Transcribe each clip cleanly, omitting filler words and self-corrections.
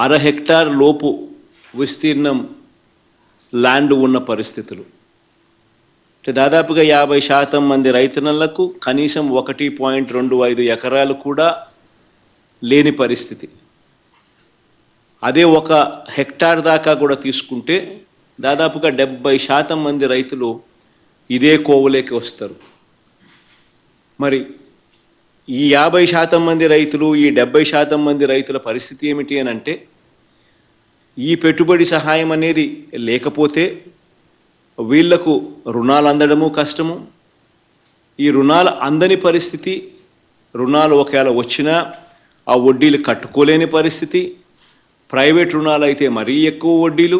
అర హెక్టార్ లోపు విస్తీర్ణం ల్యాండ్ ఉన్న పరిస్థితులు. దాదాపుగా 50% మంది రైతన్నలకు కనీసం 1.25 ఎకరాలు కూడా లేని పరిస్థితి. అదే 1 హెక్టార్ దాకా కూడా తీసుకుంటే దాదాపుగా 70% మంది రైతులు ఇదే కోవలోకి వస్తారు. మరి ఈ 50% మంది రైతులు, ఈ 70% మంది రైతుల పరిస్థితి ఏమిటి అని అంటే, ఈ పెట్టుబడి సహాయం అనేది లేకపోతే వీళ్లకు రుణాలు అందడము కష్టము. ఈ రుణాలు అందని పరిస్థితి, రుణాలు ఒకవేళ వచ్చినా ఆ వడ్డీలు కట్టుకోలేని పరిస్థితి. ప్రైవేట్ రుణాలు అయితే మరీ ఎక్కువ వడ్డీలు,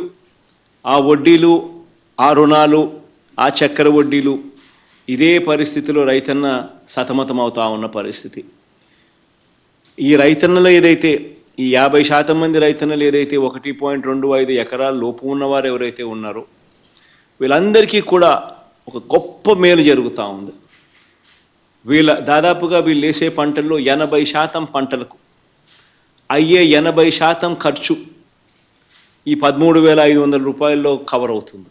ఆ వడ్డీలు, ఆ రుణాలు, ఆ చక్కెర వడ్డీలు, ఇదే పరిస్థితిలో రైతన్న సతమతమవుతా ఉన్న పరిస్థితి. ఈ రైతన్నలు ఏదైతే, ఈ 50% మంది రైతన్నలు ఏదైతే 1.25 ఎకరాల లోపు ఉన్నవారు ఎవరైతే ఉన్నారో వీళ్ళందరికీ కూడా ఒక గొప్ప మేలు జరుగుతూ ఉంది. దాదాపుగా వీళ్ళు వేసే పంటల్లో 80% పంటలకు అయ్యే 80% ఖర్చు ఈ 13,500 రూపాయల్లో కవర్ అవుతుంది.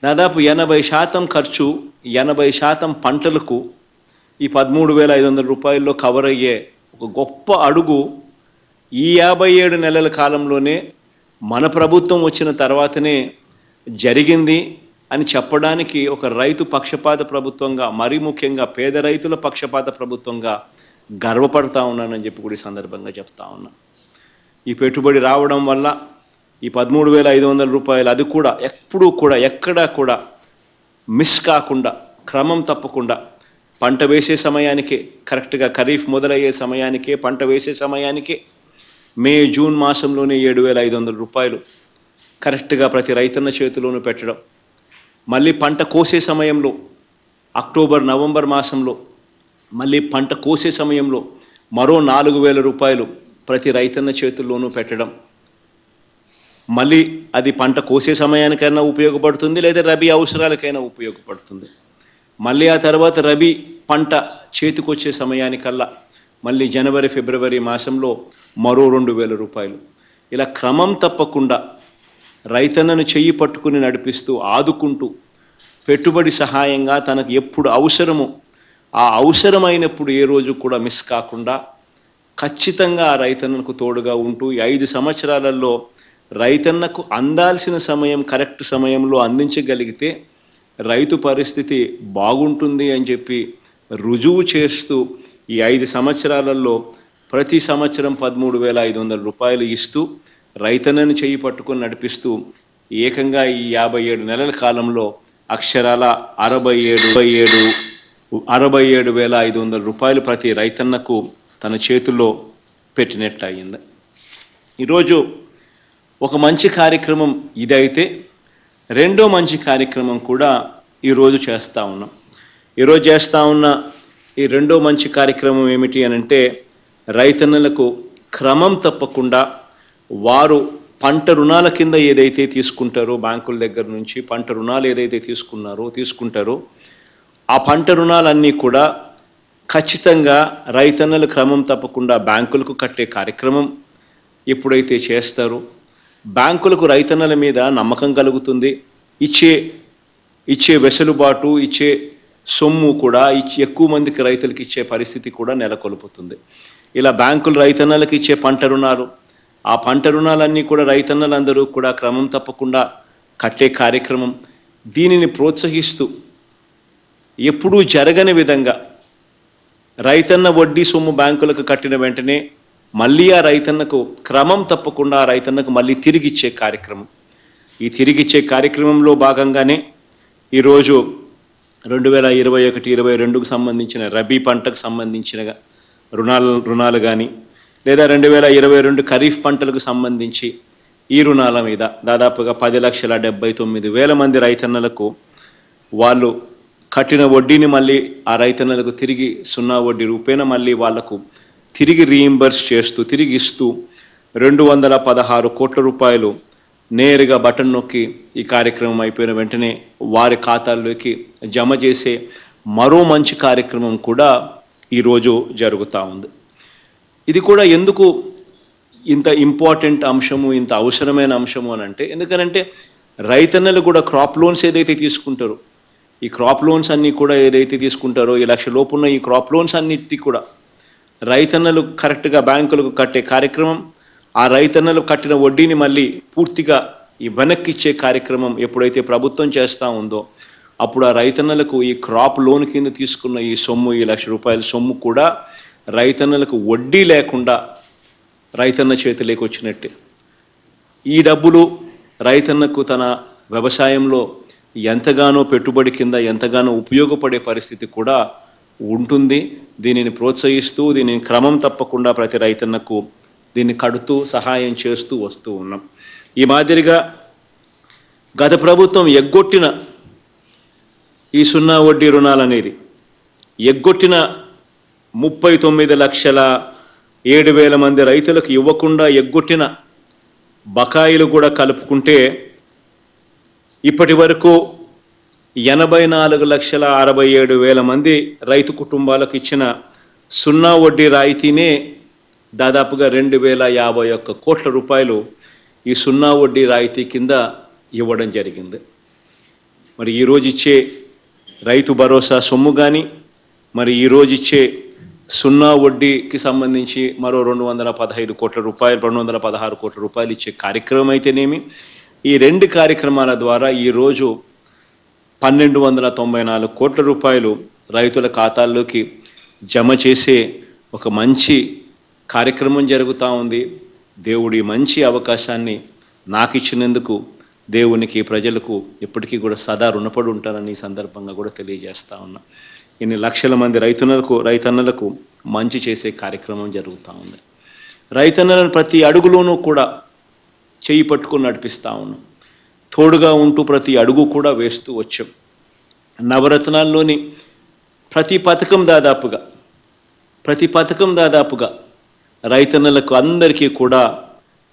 దాదాపు 80% ఖర్చు, 80% పంటలకు ఈ 13,500 రూపాయల్లో కవర్ అయ్యే ఒక గొప్ప అడుగు ఈ 57 నెలల కాలంలోనే మన ప్రభుత్వం వచ్చిన తర్వాతనే జరిగింది అని చెప్పడానికి ఒక రైతు పక్షపాత ప్రభుత్వంగా, మరీ ముఖ్యంగా పేద రైతుల పక్షపాత ప్రభుత్వంగా గర్వపడతా ఉన్నానని చెప్పి కూడా ఈ సందర్భంగా చెప్తా ఉన్నా. ఈ పెట్టుబడి రావడం వల్ల ఈ 13,500 రూపాయలు అది కూడా ఎప్పుడూ కూడా ఎక్కడా కూడా మిస్ కాకుండా, క్రమం తప్పకుండా పంట వేసే సమయానికే, కరెక్ట్గా ఖరీఫ్ మొదలయ్యే సమయానికే, పంట వేసే సమయానికే మే జూన్ మాసంలోనే 7,500 రూపాయలు కరెక్ట్గా ప్రతి రైతన్న చేతిలోనూ పెట్టడం, మళ్ళీ పంట కోసే సమయంలో అక్టోబర్ నవంబర్ మాసంలో మళ్ళీ పంట కోసే సమయంలో మరో 4,000 రూపాయలు ప్రతి రైతన్న చేతుల్లోనూ పెట్టడం, మళ్ళీ అది పంట కోసే సమయానికైనా ఉపయోగపడుతుంది, లేదా రబీ అవసరాలకైనా ఉపయోగపడుతుంది. మళ్ళీ ఆ తర్వాత రబీ పంట చేతికొచ్చే సమయానికల్లా మళ్ళీ జనవరి ఫిబ్రవరి మాసంలో మరో 2,000 రూపాయలు. ఇలా క్రమం తప్పకుండా రైతన్నను చెయ్యి పట్టుకుని నడిపిస్తూ, ఆదుకుంటూ, పెట్టుబడి సహాయంగా తనకు ఎప్పుడు అవసరమో ఆ అవసరమైనప్పుడు ఏ రోజు కూడా మిస్ కాకుండా ఖచ్చితంగా ఆ రైతన్నకు తోడుగా ఉంటూ ఈ 5 సంవత్సరాలలో రైతన్నకు అందాల్సిన సమయం కరెక్ట్ సమయంలో అందించగలిగితే రైతు పరిస్థితి బాగుంటుంది అని చెప్పి రుజువు చేస్తూ ఈ 5 సంవత్సరాలలో ప్రతి సంవత్సరం 13,500 రూపాయలు ఇస్తూ రైతన్నను చేయి పట్టుకొని నడిపిస్తూ ఏకంగా ఈ 57 నెలల కాలంలో అక్షరాల 67,500 రూపాయలు ప్రతి రైతన్నకు తన చేతుల్లో పెట్టినట్టు అయింది. ఈరోజు ఒక మంచి కార్యక్రమం ఇదైతే రెండో మంచి కార్యక్రమం కూడా ఈరోజు చేస్తూ ఉన్నాం. ఈరోజు చేస్తూ ఉన్న ఈ రెండో మంచి కార్యక్రమం ఏమిటి అని అంటే, రైతన్నలకు క్రమం తప్పకుండా వారు పంట రుణాల కింద ఏదైతే తీసుకుంటారో, బ్యాంకుల దగ్గర నుంచి పంట రుణాలు ఏదైతే తీసుకుంటారో ఆ పంట రుణాలన్నీ కూడా ఖచ్చితంగా రైతన్నలు క్రమం తప్పకుండా బ్యాంకులకు కట్టే కార్యక్రమం ఎప్పుడైతే చేస్తారో బ్యాంకులకు రైతన్నల మీద నమ్మకం కలుగుతుంది. ఇచ్చే వెసులుబాటు, ఇచ్చే సొమ్ము కూడా ఎక్కువ మందికి రైతులకు ఇచ్చే పరిస్థితి కూడా నెలకొల్పుతుంది. ఇలా బ్యాంకులు రైతన్నలకు ఇచ్చే పంట రుణాలు, ఆ పంట రుణాలన్నీ కూడా రైతన్నలందరూ కూడా క్రమం తప్పకుండా కట్టే కార్యక్రమం, దీనిని ప్రోత్సహిస్తూ ఎప్పుడూ జరగని విధంగా రైతన్న వడ్డీ సొమ్ము బ్యాంకులకు కట్టిన వెంటనే మళ్ళీ ఆ రైతన్నకు క్రమం తప్పకుండా ఆ రైతన్నకు మళ్ళీ తిరిగిచ్చే కార్యక్రమం. ఈ తిరిగిచ్చే కార్యక్రమంలో భాగంగానే ఈరోజు 2021-22కు సంబంధించిన రబీ పంటకు సంబంధించిన రుణాలు కానీ, లేదా 2022 ఖరీఫ్ పంటలకు సంబంధించి ఈ రుణాల మీద దాదాపుగా 10,79,000 మంది రైతన్నలకు వాళ్ళు కట్టిన వడ్డీని మళ్ళీ ఆ రైతన్నలకు తిరిగి 0 వడ్డీ రూపేణ మళ్ళీ వాళ్లకు తిరిగి రీయింబర్స్ చేస్తూ, తిరిగి ఇస్తూ 216 కోట్ల రూపాయలు నేరుగా బటన్ నొక్కి ఈ కార్యక్రమం అయిపోయిన వెంటనే వారి ఖాతాల్లోకి జమ చేసే మరో మంచి కార్యక్రమం కూడా ఈరోజు జరుగుతూ ఉంది. ఇది కూడా ఎందుకు ఇంత ఇంపార్టెంట్ అంశము, ఇంత అవసరమైన అంశము అని అంటే, ఎందుకనంటే రైతన్నలు కూడా క్రాప్ లోన్స్ ఏదైతే తీసుకుంటారో, ఈ క్రాప్ లోన్స్ అన్నీ కూడా ఏదైతే తీసుకుంటారో, ఈ 1,00,000 లోపున్న ఈ క్రాప్ లోన్స్ అన్నిటి కూడా రైతన్నలు కరెక్ట్గా బ్యాంకులకు కట్టే కార్యక్రమం, ఆ రైతన్నలు కట్టిన వడ్డీని మళ్ళీ పూర్తిగా ఈ వెనక్కిచ్చే కార్యక్రమం ఎప్పుడైతే ప్రభుత్వం చేస్తూ ఉందో, అప్పుడు ఆ రైతన్నలకు ఈ క్రాప్ లోన్ కింద తీసుకున్న ఈ సొమ్ము, ఈ 1,00,000 రూపాయల సొమ్ము కూడా రైతన్నలకు వడ్డీ లేకుండా రైతన్న చేతిలోకి వచ్చినట్టే. ఈ డబ్బులు రైతన్నకు తన వ్యవసాయంలో ఎంతగానో పెట్టుబడి కింద ఎంతగానో ఉపయోగపడే పరిస్థితి కూడా ఉంటుంది. దీనిని ప్రోత్సహిస్తూ, దీనిని క్రమం తప్పకుండా ప్రతి రైతన్నకు దీన్ని కడుతూ సహాయం చేస్తూ వస్తూ ఉన్నాం. ఈ మాదిరిగా గత ప్రభుత్వం ఎగ్గొట్టిన ఈ 0 వడ్డీ రుణాలనేది, ఎగ్గొట్టిన 39,07,000 మంది రైతులకు ఇవ్వకుండా ఎగ్గొట్టిన బకాయిలు కూడా కలుపుకుంటే ఇప్పటి వరకు 84,67,000 మంది రైతు కుటుంబాలకు ఇచ్చిన 0 వడ్డీ రాయితీనే దాదాపుగా 2,051 కోట్ల రూపాయలు ఈ 0 వడ్డీ రాయితీ కింద ఇవ్వడం జరిగింది. మరి ఈరోజు ఇచ్చే రైతు భరోసా సొమ్ము కానీ, మరి ఈరోజు ఇచ్చే 0 వడ్డీకి సంబంధించి మరో 215 కోట్ల రూపాయలు, 216 కోట్ల రూపాయలు ఇచ్చే కార్యక్రమం అయితేనేమి, ఈ 2 కార్యక్రమాల ద్వారా ఈరోజు 1,294 కోట్ల రూపాయలు రైతుల ఖాతాల్లోకి జమ చేసే ఒక మంచి కార్యక్రమం జరుగుతూ ఉంది. దేవుడి మంచి అవకాశాన్ని నాకు ఇచ్చినందుకు దేవునికి, ప్రజలకు ఎప్పటికీ కూడా సదా రుణపడి ఉంటానని ఈ సందర్భంగా కూడా తెలియజేస్తా ఉన్నా. ఇన్ని లక్షల మంది రైతన్నలకు మంచి చేసే కార్యక్రమం జరుగుతూ ఉంది. రైతన్నలను ప్రతి అడుగులోనూ కూడా చేయి పట్టుకుని నడిపిస్తూ ఉన్నాం. తోడుగా ఉంటూ ప్రతి అడుగు కూడా వేస్తూ వచ్చాం. నవరత్నాల్లోని ప్రతి పథకం దాదాపుగా రైతన్నలకు అందరికీ కూడా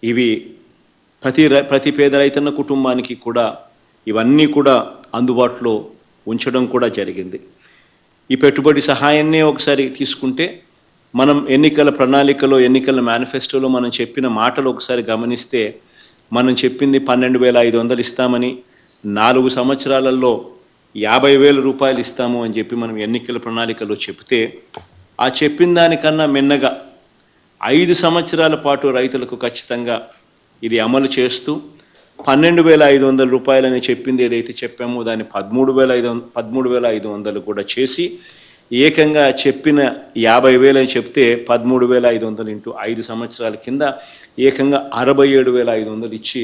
ఇవి ప్రతి పేద రైతన్న కుటుంబానికి కూడా ఇవన్నీ కూడా అందుబాటులో ఉంచడం కూడా జరిగింది. ఈ పెట్టుబడి సహాయాన్నే ఒకసారి తీసుకుంటే, మనం ఎన్నికల ప్రణాళికలో, ఎన్నికల మేనిఫెస్టోలో మనం చెప్పిన మాటలు ఒకసారి గమనిస్తే, మనం చెప్పింది 12,500 ఇస్తామని, 4 సంవత్సరాలలో 50,000 రూపాయలు ఇస్తాము అని చెప్పి మనం ఎన్నికల ప్రణాళికలో చెప్తే, ఆ చెప్పిన దానికన్నా మిన్నగా 5 సంవత్సరాల పాటు రైతులకు ఖచ్చితంగా ఇది అమలు చేస్తూ 12,500 రూపాయలని చెప్పింది ఏదైతే చెప్పామో దాన్ని 13,500 కూడా చేసి, ఏకంగా చెప్పిన 50,000 అని చెప్తే 13,500 ఇంటూ 5 సంవత్సరాల కింద ఏకంగా 67,500 ఇచ్చి,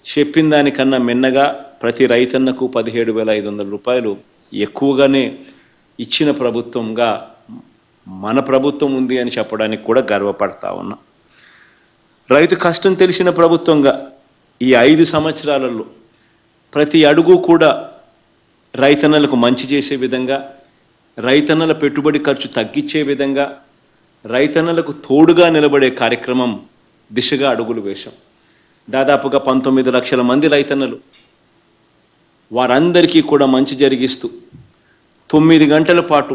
చెప్పిన దానికన్నా మిన్నగా ప్రతి రైతన్నకు 17,500 రూపాయలు ఎక్కువగానే ఇచ్చిన ప్రభుత్వంగా మన ప్రభుత్వం ఉంది అని చెప్పడానికి కూడా గర్వపడతా ఉన్నా. రైతు కష్టం తెలిసిన ప్రభుత్వంగా ఈ 5 సంవత్సరాలలో ప్రతి అడుగు కూడా రైతన్నలకు మంచి చేసే విధంగా, రైతన్నల పెట్టుబడి ఖర్చు తగ్గించే విధంగా, రైతన్నలకు తోడుగా నిలబడే కార్యక్రమం దిశగా అడుగులు వేశాం. దాదాపుగా 19 లక్షల మంది రైతన్నలు, వారందరికీ కూడా మంచి జరిగిస్తూ 9 గంటల పాటు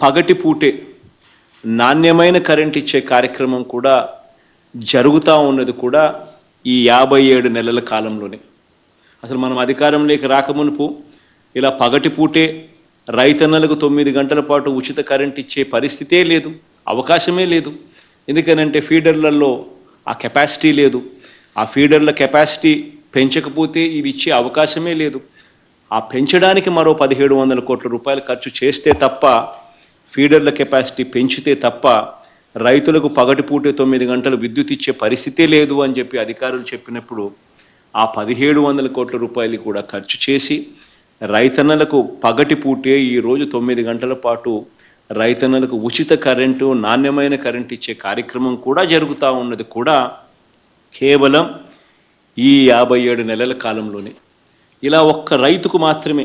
పగటిపూటే నాణ్యమైన కరెంట్ ఇచ్చే కార్యక్రమం కూడా జరుగుతూ ఉన్నది కూడా ఈ 57 నెలల కాలంలోనే. అసలు మనం అధికారంలోకి రాకమునుపు ఇలా పగటిపూటే రైతన్నలకు 9 గంటల పాటు ఉచిత కరెంట్ ఇచ్చే పరిస్థితే లేదు, అవకాశమే లేదు. ఎందుకనంటే ఫీడర్లలో ఆ కెపాసిటీ లేదు. ఆ ఫీడర్ల కెపాసిటీ పెంచకపోతే ఇవి ఇచ్చే అవకాశమే లేదు. ఆ పెంచడానికి మరో 1,700 కోట్ల రూపాయలు ఖర్చు చేస్తే తప్ప, ఫీడర్ల కెపాసిటీ పెంచితే తప్ప రైతులకు పగటిపూటే 9 గంటలు విద్యుత్ ఇచ్చే పరిస్థితే లేదు అని చెప్పి అధికారులు చెప్పినప్పుడు, ఆ 1,700 కోట్ల రూపాయలు కూడా ఖర్చు చేసి రైతన్నలకు పగటిపూటే ఈరోజు 9 గంటల పాటు రైతన్నలకు ఉచిత కరెంటు, నాణ్యమైన కరెంటు ఇచ్చే కార్యక్రమం కూడా జరుగుతూ ఉన్నది కూడా కేవలం ఈ 57 నెలల కాలంలోనే. ఇలా ఒక్క రైతుకు మాత్రమే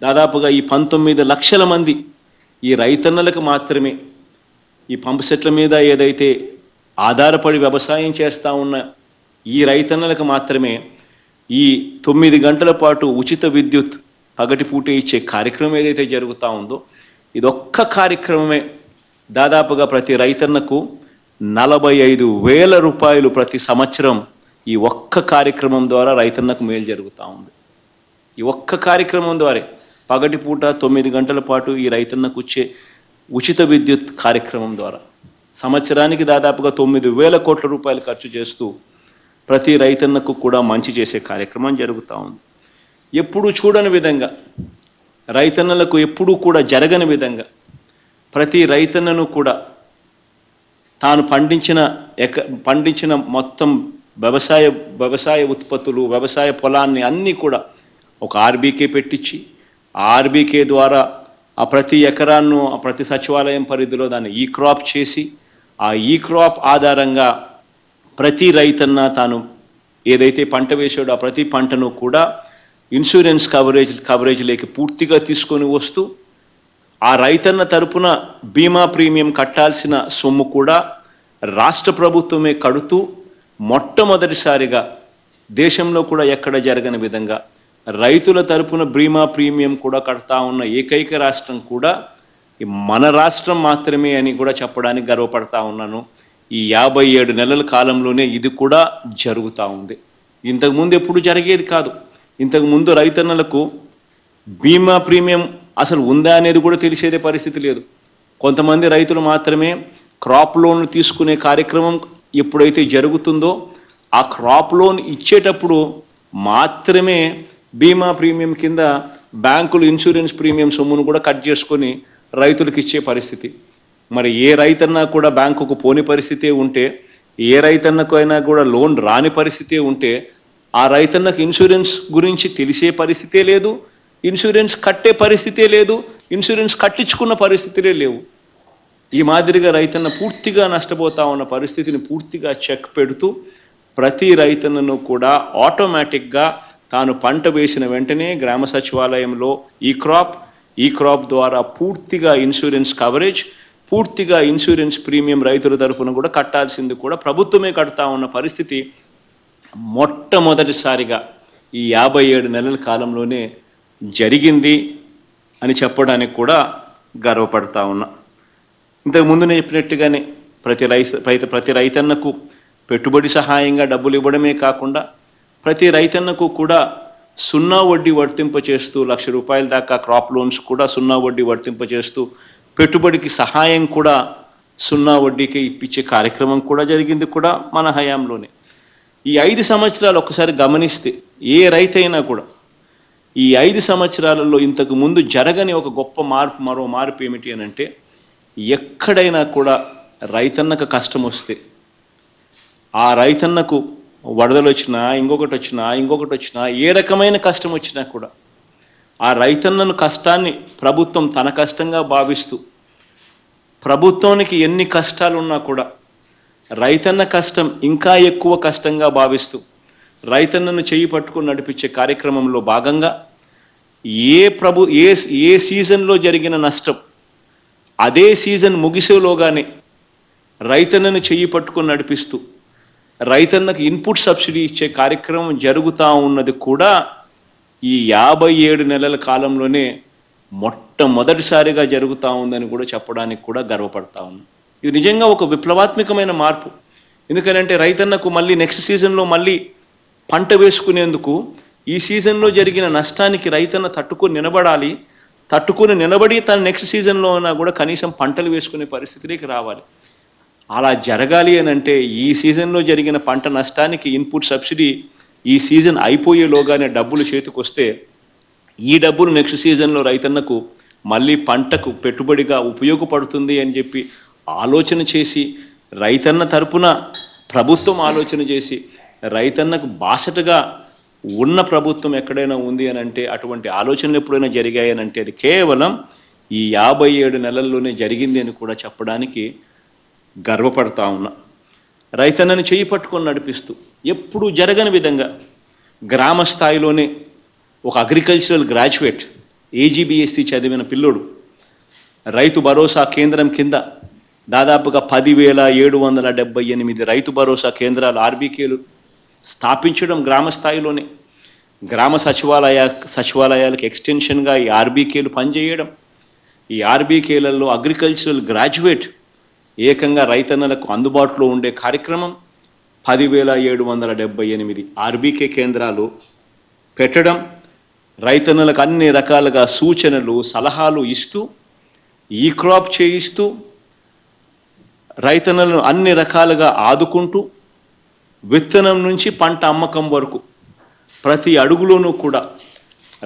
దాదాపుగా ఈ 19 లక్షల మంది ఈ రైతన్నలకు మాత్రమే, ఈ పంపు సెట్ల మీద ఏదైతే ఆధారపడి వ్యవసాయం చేస్తూ ఉన్న ఈ రైతన్నలకు మాత్రమే ఈ 9 గంటల పాటు ఉచిత విద్యుత్ పగటిపూటే ఇచ్చే కార్యక్రమం ఏదైతే జరుగుతూ ఉందో, ఇదొక్క కార్యక్రమమే దాదాపుగా ప్రతి రైతన్నకు 45,000 రూపాయలు ప్రతి సంవత్సరం ఈ ఒక్క కార్యక్రమం ద్వారా రైతన్నకు మేలు జరుగుతూ ఉంది. ఈ ఒక్క కార్యక్రమం ద్వారా పగటిపూట 9 గంటల పాటు ఈ రైతన్నకు వచ్చే ఉచిత విద్యుత్ కార్యక్రమం ద్వారా సంవత్సరానికి దాదాపుగా 9,000 కోట్ల రూపాయలు ఖర్చు చేస్తూ ప్రతి రైతన్నకు కూడా మంచి చేసే కార్యక్రమం జరుగుతూ ఉంది. ఎప్పుడూ చూడని విధంగా, రైతన్నలకు ఎప్పుడూ కూడా జరగని విధంగా ప్రతి రైతన్నను కూడా తాను పండించిన మొత్తం వ్యవసాయ ఉత్పత్తులు, వ్యవసాయ పొలాన్ని అన్నీ కూడా ఒక ఆర్బీకే పెట్టించి, ఆ ఆర్బీకే ద్వారా ఆ ప్రతి ఎకరాన్ని ప్రతి సచివాలయం పరిధిలో దాన్ని ఈ క్రాప్ చేసి, ఆ ఈ క్రాప్ ఆధారంగా ప్రతి రైతన్న తాను ఏదైతే పంట వేసాడో ఆ ప్రతి పంటను కూడా ఇన్సూరెన్స్ కవరేజ్లోకి పూర్తిగా తీసుకొని వస్తూ, ఆ రైతన్న తరపున బీమా ప్రీమియం కట్టాల్సిన సొమ్ము కూడా రాష్ట్ర ప్రభుత్వమే కడుతూ మొట్టమొదటిసారిగా దేశంలో కూడా ఎక్కడ జరగని విధంగా రైతుల తరపున బీమా ప్రీమియం కూడా కడతా ఉన్న ఏకైక రాష్ట్రం కూడా మన రాష్ట్రం మాత్రమే అని కూడా చెప్పడానికి గర్వపడతా ఉన్నాను. ఈ 57 నెలల కాలంలోనే ఇది కూడా జరుగుతూ ఉంది. ఇంతకుముందు ఎప్పుడు జరిగేది కాదు. ఇంతకుముందు రైతన్నలకు బీమా ప్రీమియం అసలు ఉందా అనేది కూడా తెలిసేదే పరిస్థితి లేదు. కొంతమంది రైతులు మాత్రమే క్రాప్ లోన్ తీసుకునే కార్యక్రమం ఎప్పుడైతే జరుగుతుందో ఆ క్రాప్ లోన్ ఇచ్చేటప్పుడు మాత్రమే బీమా ప్రీమియం కింద బ్యాంకులు ఇన్సూరెన్స్ ప్రీమియం సొమ్మును కూడా కట్ చేసుకొని రైతులకు ఇచ్చే పరిస్థితి. మరి ఏ రైతన్నా కూడా బ్యాంకుకు పోని పరిస్థితే ఉంటే, ఏ రైతన్నకు అయినా కూడా లోన్ రాని పరిస్థితే ఉంటే, ఆ రైతన్నకు ఇన్సూరెన్స్ గురించి తెలిసే పరిస్థితే లేదు, ఇన్సూరెన్స్ కట్టే పరిస్థితే లేదు, ఇన్సూరెన్స్ కట్టించుకున్న పరిస్థితులే లేవు. ఈ మాదిరిగా రైతన్న పూర్తిగా నష్టపోతా ఉన్న పరిస్థితిని పూర్తిగా చెక్ పెడుతూ ప్రతి రైతన్నను కూడా ఆటోమేటిక్గా తాను పంట వేసిన వెంటనే గ్రామ సచివాలయంలో ఈ క్రాప్ ద్వారా పూర్తిగా ఇన్సూరెన్స్ కవరేజ్, పూర్తిగా ఇన్సూరెన్స్ ప్రీమియం రైతుల తరఫున కూడా కట్టాల్సింది కూడా ప్రభుత్వమే కడతా ఉన్న పరిస్థితి మొట్టమొదటిసారిగా ఈ 57 నెలల కాలంలోనే జరిగింది అని చెప్పడానికి కూడా గర్వపడతా ఉన్నా. ఇంతకుముందు నేను చెప్పినట్టుగానే ప్రతి రైతన్నకు పెట్టుబడి సహాయంగా డబ్బులు ఇవ్వడమే కాకుండా ప్రతి రైతన్నకు కూడా 0 వడ్డీ వర్తింపచేస్తూ ₹1,00,000 దాకా క్రాప్ లోన్స్ కూడా 0 వడ్డీ వర్తింపచేస్తూ పెట్టుబడికి సహాయం కూడా 0 వడ్డీకి ఇప్పించే కార్యక్రమం కూడా జరిగింది కూడా మన హయాంలోనే. ఈ 5 సంవత్సరాలు ఒకసారి గమనిస్తే ఏ రైతైనా కూడా ఈ 5 సంవత్సరాలలో ఇంతకు ముందు జరగని ఒక గొప్ప మరో మార్పు ఏమిటి అని అంటే, ఎక్కడైనా కూడా రైతన్నకు కష్టం వస్తే, ఆ రైతన్నకు వరదలు వచ్చినా ఇంకొకటి వచ్చినా ఏ రకమైన కష్టం వచ్చినా కూడా ఆ రైతన్నను కష్టాన్ని ప్రభుత్వం తన కష్టంగా భావిస్తూ, ప్రభుత్వానికి ఎన్ని కష్టాలున్నా కూడా రైతన్న కష్టం ఇంకా ఎక్కువ కష్టంగా భావిస్తూ రైతన్నను చేయి పట్టుకుని నడిపించే కార్యక్రమంలో భాగంగా ఏ సీజన్లో జరిగిన నష్టం అదే సీజన్ ముగిసేలోగానే రైతన్నను చెయ్యి పట్టుకొని నడిపిస్తూ రైతన్నకు ఇన్పుట్ సబ్సిడీ ఇచ్చే కార్యక్రమం జరుగుతూ ఉన్నది కూడా ఈ 57 నెలల కాలంలోనే మొట్టమొదటిసారిగా జరుగుతూ ఉందని కూడా చెప్పడానికి కూడా గర్వపడతా ఉన్నాను. ఇది నిజంగా ఒక విప్లవాత్మకమైన మార్పు. ఎందుకంటే రైతన్నకు మళ్ళీ నెక్స్ట్ సీజన్లో మళ్ళీ పంట వేసుకునేందుకు ఈ సీజన్లో జరిగిన నష్టానికి రైతన్న తట్టుకొని నిలబడి తన నెక్స్ట్ సీజన్లో కూడా కనీసం పంటలు వేసుకునే పరిస్థితిలోకి రావాలి. అలా జరగాలి అని అంటే ఈ సీజన్లో జరిగిన పంట నష్టానికి ఇన్పుట్ సబ్సిడీ ఈ సీజన్ అయిపోయేలోగానే డబ్బులు చేతికొస్తే ఈ డబ్బులు నెక్స్ట్ సీజన్లో రైతన్నకు మళ్ళీ పంటకు పెట్టుబడిగా ఉపయోగపడుతుంది అని చెప్పి ఆలోచన చేసి, రైతన్న తరపున ప్రభుత్వం ఆలోచన చేసి, రైతన్నకు బాసటగా ఉన్న ప్రభుత్వం ఎక్కడైనా ఉంది అని అంటే, అటువంటి ఆలోచనలు ఎప్పుడైనా జరిగాయని అంటే అది కేవలం ఈ 57 నెలల్లోనే జరిగింది అని కూడా చెప్పడానికి గర్వపడతా ఉన్నా. రైతన్నను చేయి పట్టుకొని నడిపిస్తూ ఎప్పుడు జరగని విధంగా గ్రామ స్థాయిలోనే ఒక అగ్రికల్చరల్ గ్రాడ్యుయేట్ AGBSC చదివిన పిల్లోడు రైతు భరోసా కేంద్రం కింద దాదాపుగా 10,778 రైతు భరోసా కేంద్రాలు RBKలు స్థాపించడం గ్రామ స్థాయిలోనే, గ్రామ సచివాలయాలకు ఎక్స్టెన్షన్గా ఈ RBKలు పనిచేయడం, ఈ RBKలలో అగ్రికల్చరల్ గ్రాడ్యుయేట్ ఏకంగా రైతన్నలకు అందుబాటులో ఉండే కార్యక్రమం 10,778 ఆర్బీకే కేంద్రాలు పెట్టడం, రైతన్నలకు అన్ని రకాలుగా సూచనలు సలహాలు ఇస్తూ ఈ క్రాప్ చేయిస్తూ రైతన్నలను అన్ని రకాలుగా ఆదుకుంటూ విత్తనం నుంచి పంట అమ్మకం వరకు ప్రతి అడుగులోనూ కూడా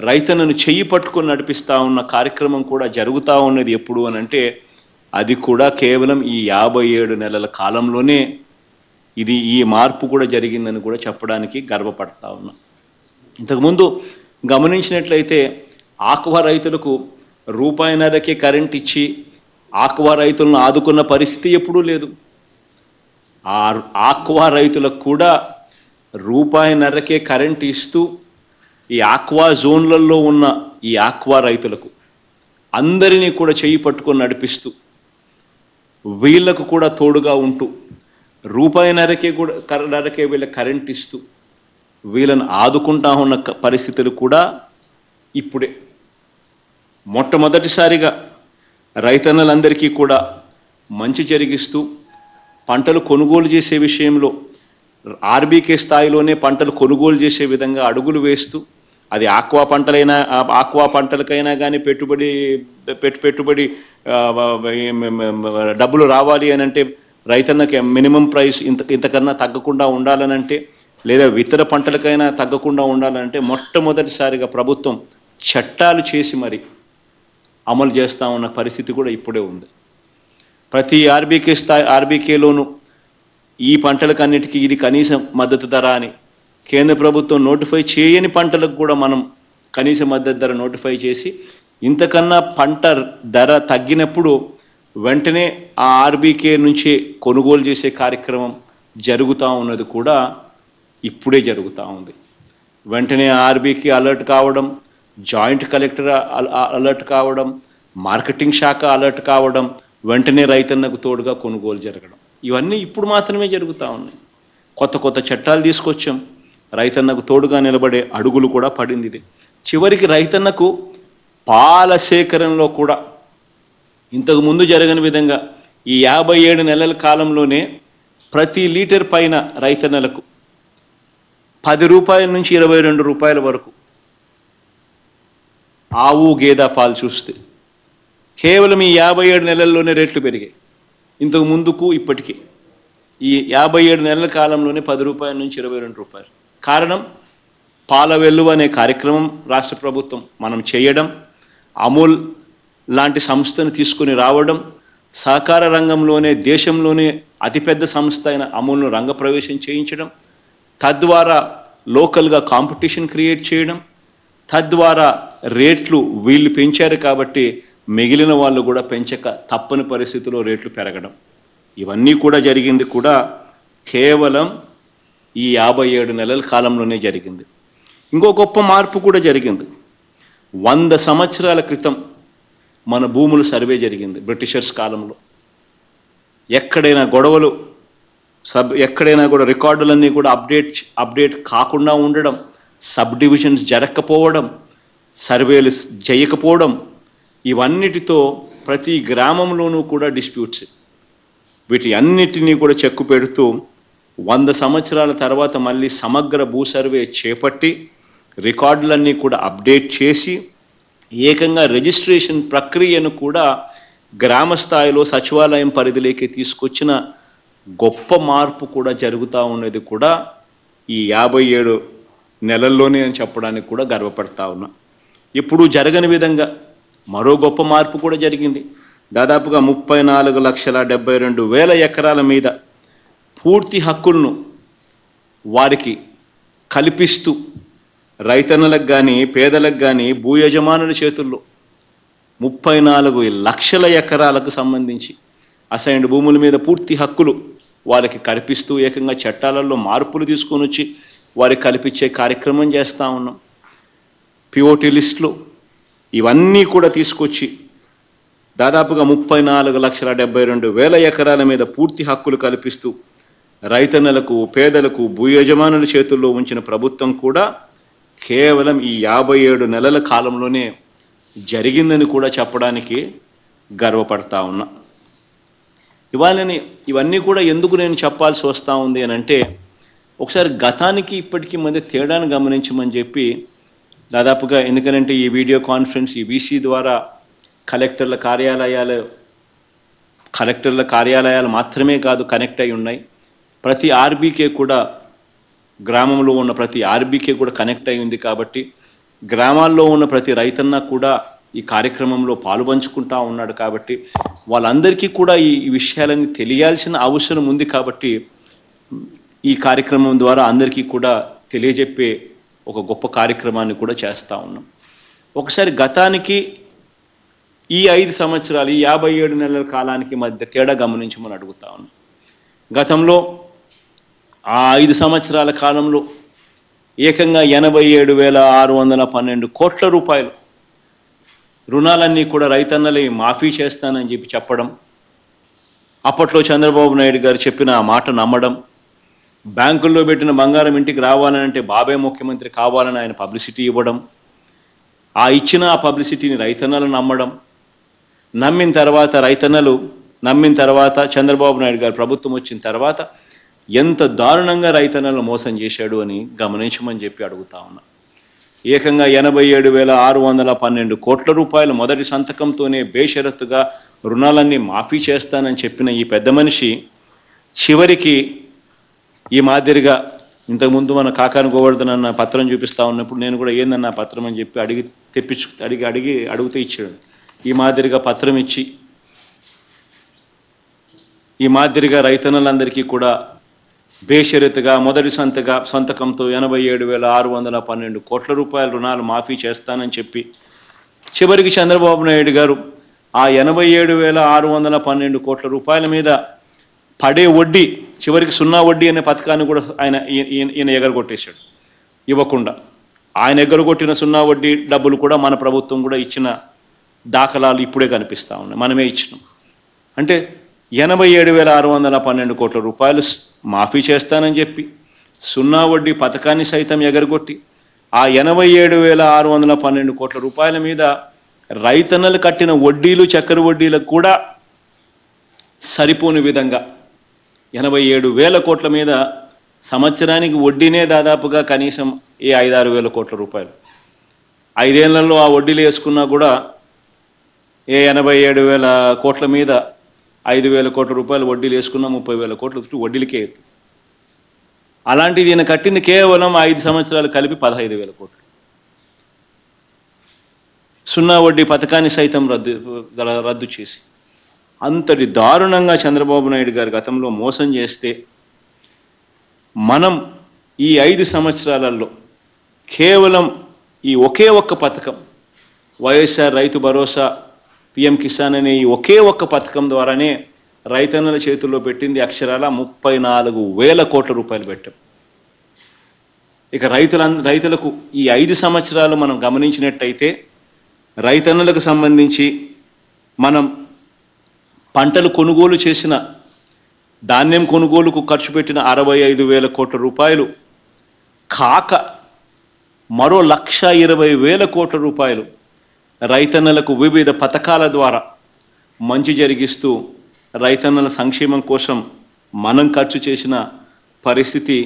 రైతన్నను చెయ్యి పట్టుకొని నడిపిస్తూ ఉన్న కార్యక్రమం కూడా జరుగుతూ ఉన్నది. ఎప్పుడు అనంటే అది కూడా కేవలం ఈ 57 నెలల కాలంలోనే ఈ మార్పు కూడా జరిగిందని కూడా చెప్పడానికి గర్వపడతా ఉన్నా. ఇంతకుముందు గమనించినట్లయితే ఆక్వా రైతులకు రూపాయిన్నరకే కరెంట్ ఇచ్చి ఆక్వా రైతులను ఆదుకున్న పరిస్థితి ఎప్పుడూ లేదు. ఆ ఆక్వా రైతులకు కూడా రూపాయిన్నరకే కరెంట్ ఇస్తూ ఈ ఆక్వా జోన్లలో ఉన్న ఈ ఆక్వా రైతులకు అందరినీ కూడా చెయ్యి పట్టుకొని నడిపిస్తూ వీళ్లకు కూడా తోడుగా ఉంటూ రూపాయిన్నరకే వీళ్ళ కరెంట్ ఇస్తూ వీళ్ళను ఆదుకుంటా ఉన్న పరిస్థితులు కూడా ఇప్పుడే. మొట్టమొదటిసారిగా రైతన్నలందరికీ కూడా మంచి జరిగిస్తూ పంటలు కొనుగోలు చేసే విషయంలో ఆర్బీకే స్థాయిలోనే పంటలు కొనుగోలు చేసే విధంగా అడుగులు వేస్తూ అది ఆక్వా పంటలకైనా కానీ పెట్టుబడి డబ్బులు రావాలి అని అంటే రైతన్నకి మినిమం ప్రైస్ ఇంతకన్నా తగ్గకుండా ఉండాలనంటే, లేదా ఇతర పంటలకైనా తగ్గకుండా ఉండాలంటే మొట్టమొదటిసారిగా ప్రభుత్వం చట్టాలు చేసి మరి అమలు చేస్తూ ఉన్న పరిస్థితి కూడా ఇప్పుడే ఉంది. ప్రతి ఆర్బీకేలోనూ ఈ పంటలకన్నిటికీ ఇది కనీస మద్దతు ధర అని కేంద్ర ప్రభుత్వం నోటిఫై చేయని పంటలకు కూడా మనం కనీస మద్దతు ధర నోటిఫై చేసి ఇంతకన్నా పంట ధర తగ్గినప్పుడు వెంటనే ఆ ఆర్బీకే నుంచి కొనుగోలు చేసే కార్యక్రమం జరుగుతూ ఉన్నది కూడా ఇప్పుడే జరుగుతూ ఉంది. వెంటనే ఆర్బీకే అలర్ట్ కావడం, జాయింట్ కలెక్టర్ అలర్ట్ కావడం, మార్కెటింగ్ శాఖ అలర్ట్ కావడం, వెంటనే రైతన్నకు తోడుగా కొనుగోలు జరగడం, ఇవన్నీ ఇప్పుడు మాత్రమే జరుగుతూ ఉన్నాయి. కొత్త చట్టాలు తీసుకొచ్చాం, రైతన్నకు తోడుగా నిలబడే అడుగులు కూడా పడింది. ఇది చివరికి రైతన్నకు పాల సేకరణలో కూడా ఇంతకు ముందు జరగని విధంగా ఈ 57 నెలల కాలంలోనే ప్రతి లీటర్ పైన రైతన్నలకు 10 రూపాయల నుంచి 22 రూపాయల వరకు ఆవు గేదె పాలు చూస్తే కేవలం ఈ 57 నెలల్లోనే రేట్లు పెరిగాయి. ఇంతకు ముందుకు ఇప్పటికీ ఈ 57 నెలల కాలంలోనే 10 రూపాయల నుంచి 22 రూపాయలు. కారణం పాల వెల్లువ అనే కార్యక్రమం రాష్ట్ర ప్రభుత్వం మనం చేయడం, అమూల్ లాంటి సంస్థను తీసుకుని రావడం, సహకార రంగంలోనే దేశంలోనే అతిపెద్ద సంస్థ అయిన అమూల్ను రంగప్రవేశం చేయించడం, తద్వారా లోకల్గా కాంపిటీషన్ క్రియేట్ చేయడం, తద్వారా రేట్లు వీళ్ళు పెంచారు కాబట్టి మిగిలిన వాళ్ళు కూడా పెంచక తప్పని పరిస్థితిలో రేట్లు పెరగడం, ఇవన్నీ కూడా జరిగింది కూడా కేవలం ఈ 57 నెలల కాలంలోనే జరిగింది. ఇంకో గొప్ప మార్పు కూడా జరిగింది. 100 సంవత్సరాల క్రితం మన భూముల సర్వే జరిగింది బ్రిటిషర్స్ కాలంలో. ఎక్కడైనా గొడవలు ఎక్కడైనా కూడా రికార్డులన్నీ కూడా అప్డేట్ కాకుండా ఉండడం, సబ్ డివిజన్స్ జరగకపోవడం, సర్వేలు చేయకపోవడం, ఇవన్నిటితో ప్రతి గ్రామంలోనూ కూడా డిస్ప్యూట్స్. వీటి అన్నిటినీ కూడా చెక్కు పెడుతూ 100 సంవత్సరాల తర్వాత మళ్ళీ సమగ్ర భూ సర్వే చేపట్టి రికార్డులన్నీ కూడా అప్డేట్ చేసి ఏకంగా రిజిస్ట్రేషన్ ప్రక్రియను కూడా గ్రామ స్థాయిలో సచివాలయం పరిధిలోకి తీసుకొచ్చిన గొప్ప మార్పు కూడా జరుగుతూ ఉన్నది కూడా ఈ 57 నెలల్లోనే అని చెప్పడానికి కూడా గర్వపడతా ఉన్నా. ఇప్పుడు జరగని విధంగా మరో గొప్ప మార్పు కూడా జరిగింది. దాదాపుగా 34,72,000 ఎకరాల మీద పూర్తి హక్కులను వారికి కల్పిస్తూ రైతన్నలకు కానీ పేదలకు కానీ భూ యజమానుల చేతుల్లో 34 లక్షల ఎకరాలకు సంబంధించి అసైన్డ్ భూముల మీద పూర్తి హక్కులు వారికి కల్పిస్తూ ఏకంగా చట్టాలలో మార్పులు తీసుకొని వచ్చి వారికి కల్పించే కార్యక్రమం చేస్తూ ఉన్నాం. పిఓటి లిస్టులో ఇవన్నీ కూడా తీసుకొచ్చి దాదాపుగా 34,72,000 ఎకరాల మీద పూర్తి హక్కులు కల్పిస్తూ రైతన్నలకు పేదలకు భూ యజమానుల చేతుల్లో ఉంచిన ప్రభుత్వం కూడా కేవలం ఈ 57 నెలల కాలంలోనే జరిగిందని కూడా చెప్పడానికి గర్వపడతా ఉన్నా. ఇవన్నీ కూడా ఎందుకు నేను చెప్పాల్సి వస్తూ ఉంది అని అంటే, ఒకసారి గతానికి ఇప్పటికీ మధ్య తేడాను గమనించమని చెప్పి దాదాపుగా, ఎందుకనంటే ఈ వీడియో కాన్ఫరెన్స్ ఈ వీసీ ద్వారా కలెక్టర్ల కార్యాలయాలు మాత్రమే కాదు కనెక్ట్ అయి ఉన్నాయి. ప్రతి ఆర్బీకే కూడా, గ్రామంలో ఉన్న ప్రతి ఆర్బీకే కూడా కనెక్ట్ అయి ఉంది. కాబట్టి గ్రామాల్లో ఉన్న ప్రతి రైతన్న కూడా ఈ కార్యక్రమంలో పాలుపంచుకుంటా ఉన్నాడు. కాబట్టి వాళ్ళందరికీ కూడా ఈ విషయాలన్నీ తెలియాల్సిన అవసరం ఉంది. కాబట్టి ఈ కార్యక్రమం ద్వారా అందరికీ కూడా తెలియజెప్పే ఒక గొప్ప కార్యక్రమాన్ని కూడా చేస్తూ ఉన్నాం. ఒకసారి గతానికి ఈ 5 సంవత్సరాలు, ఈ 57 నెలల కాలానికి మధ్య తేడా గమనించమని అడుగుతా ఉన్నాం. గతంలో ఆ 5 సంవత్సరాల కాలంలో ఏకంగా 87,612 కోట్ల రూపాయలు రుణాలన్నీ కూడా రైతన్నలే మాఫీ చేస్తానని చెప్పడం, అప్పట్లో చంద్రబాబు నాయుడు గారు చెప్పిన ఆ మాట నమ్మడం, బ్యాంకుల్లో పెట్టిన బంగారం ఇంటికి రావాలనంటే బాబే ముఖ్యమంత్రి కావాలని ఆయన పబ్లిసిటీ ఇవ్వడం, ఆ ఇచ్చిన ఆ పబ్లిసిటీని రైతన్నలు నమ్మిన తర్వాత చంద్రబాబు నాయుడు గారు ప్రభుత్వం వచ్చిన తర్వాత ఎంత దారుణంగా రైతన్నలను మోసం చేశాడు అని గమనించమని చెప్పి అడుగుతా ఉన్నా. ఏకంగా 87,612 కోట్ల రూపాయలు మొదటి సంతకంతోనే బేషరతుగా రుణాలన్నీ మాఫీ చేస్తానని చెప్పిన ఈ పెద్ద మనిషి చివరికి ఈ మాదిరిగా, ఇంతకుముందు మన కాకాని గోవర్ధన్ అన్న పత్రం చూపిస్తా ఉన్నప్పుడు నేను కూడా ఏందన్న పత్రం అని చెప్పి అడిగితే ఇచ్చాడు. ఈ మాదిరిగా పత్రం ఇచ్చి ఈ మాదిరిగా రైతన్నలందరికీ కూడా బేషరతుగా మొదటి సంతకంతో 87,612 కోట్ల రూపాయల రుణాలు మాఫీ చేస్తానని చెప్పి చివరికి చంద్రబాబు నాయుడు గారు ఆ 87,612 కోట్ల రూపాయల మీద పడే వడ్డీ, చివరికి 0 వడ్డీ అనే పథకాన్ని కూడా ఈయన ఎగరగొట్టేశాడు. ఇవ్వకుండా ఆయన ఎగరగొట్టిన 0 వడ్డీ డబ్బులు కూడా మన ప్రభుత్వం కూడా ఇచ్చిన దాఖలాలు ఇప్పుడే కనిపిస్తూ ఉన్నాయి. మనమే ఇచ్చినాం. అంటే 87,612 కోట్ల రూపాయలు మాఫీ చేస్తానని చెప్పి 0 వడ్డీ పథకాన్ని సైతం ఎగరగొట్టి ఆ 87,612 కోట్ల రూపాయల మీద రైతన్నలు కట్టిన వడ్డీలు, చక్కెర వడ్డీలకు కూడా సరిపోని విధంగా 87,000 కోట్ల మీద సంవత్సరానికి వడ్డీనే దాదాపుగా కనీసం 5-6 వేల కోట్ల రూపాయలు. 5 ఏళ్లలో ఆ వడ్డీలు వేసుకున్నా కూడా 87,000 కోట్ల మీద 5,000 కోట్ల రూపాయలు వడ్డీలు వేసుకున్నా 30,000 కోట్ల వడ్డీలకే. అలాంటిది ఈయన కట్టింది కేవలం 5 సంవత్సరాలు కలిపి 15,000 కోట్లు. 0 వడ్డీ పథకాన్ని సైతం రద్దు చేసి అంతటి దారుణంగా చంద్రబాబు నాయుడు గారు గతంలో మోసం చేస్తే, మనం ఈ 5 సంవత్సరాలలో కేవలం ఈ ఒకే ఒక్క పథకం వైఎస్ఆర్ రైతు భరోసా, పిఎం కిసాన్ అనే ఈ ఒకే ఒక్క పథకం ద్వారానే రైతన్నల చేతుల్లో పెట్టింది అక్షరాల 34,000 కోట్ల రూపాయలు పెట్టాం. ఇక రైతులకు ఈ 5 సంవత్సరాలు మనం గమనించినట్టయితే రైతన్నలకు సంబంధించి మనం పంటలు కొనుగోలు చేసిన, ధాన్యం కొనుగోలుకు ఖర్చు పెట్టిన 65,000 కోట్ల రూపాయలు కాక మరో 1,20,000 కోట్ల రూపాయలు రైతన్నలకు వివిధ పథకాల ద్వారా మంచి జరిగిస్తూ రైతన్నల సంక్షేమం కోసం మనం ఖర్చు చేసిన పరిస్థితి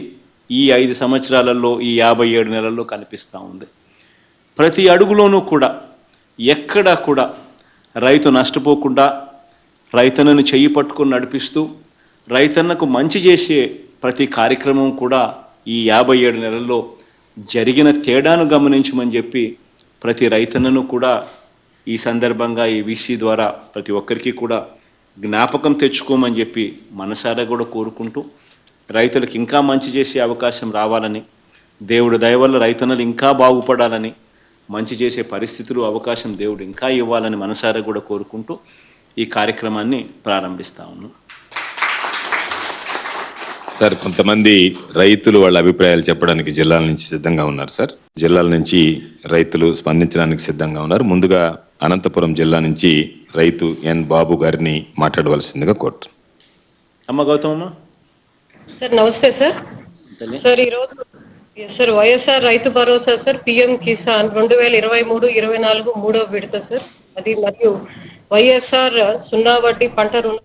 ఈ 5 సంవత్సరాలలో, ఈ 57 నెలల్లో కనిపిస్తూ ఉంది. ప్రతి అడుగులోనూ కూడా ఎక్కడా కూడా రైతు నష్టపోకుండా రైతన్నను చెయ్యి పట్టుకొని నడిపిస్తూ రైతన్నకు మంచి చేసే ప్రతి కార్యక్రమం కూడా ఈ 57 నెలల్లో జరిగిన తేడాను గమనించమని చెప్పి ప్రతి రైతన్నను కూడా ఈ సందర్భంగా ఈ వీసీ ద్వారా ప్రతి ఒక్కరికి కూడా జ్ఞాపకం తెచ్చుకోమని చెప్పి మనసారా కూడా కోరుకుంటూ, రైతులకు ఇంకా మంచి చేసే అవకాశం రావాలని, దేవుడు దయ వల్ల రైతన్నలు ఇంకా బాగుపడాలని, మంచి చేసే పరిస్థితులు, అవకాశం దేవుడు ఇంకా ఇవ్వాలని మనసారా కూడా కోరుకుంటూ ఈ కార్యక్రమాన్ని ప్రారంభిస్తా ఉన్నాం. సార్, కొంతమంది రైతులు వాళ్ళ అభిప్రాయాలు చెప్పడానికి జిల్లాల నుంచి సిద్ధంగా ఉన్నారు. సార్, జిల్లాల నుంచి రైతులు స్పందించడానికి సిద్ధంగా ఉన్నారు. ముందుగా అనంతపురం జిల్లా నుంచి రైతు ఎన్ బాబు గారిని మాట్లాడవలసిందిగా కోరుతున్నాను. అమ్మ గౌతమమ్మ. సార్ నమస్తే సార్. సార్ ఈరోజు sir YSR Rythu Bharosa sir PM Kisan 2023-24 3వ విడత సార్, అది మరియు వైఎస్ఆర్ 0 వడ్డీ పంట రుణ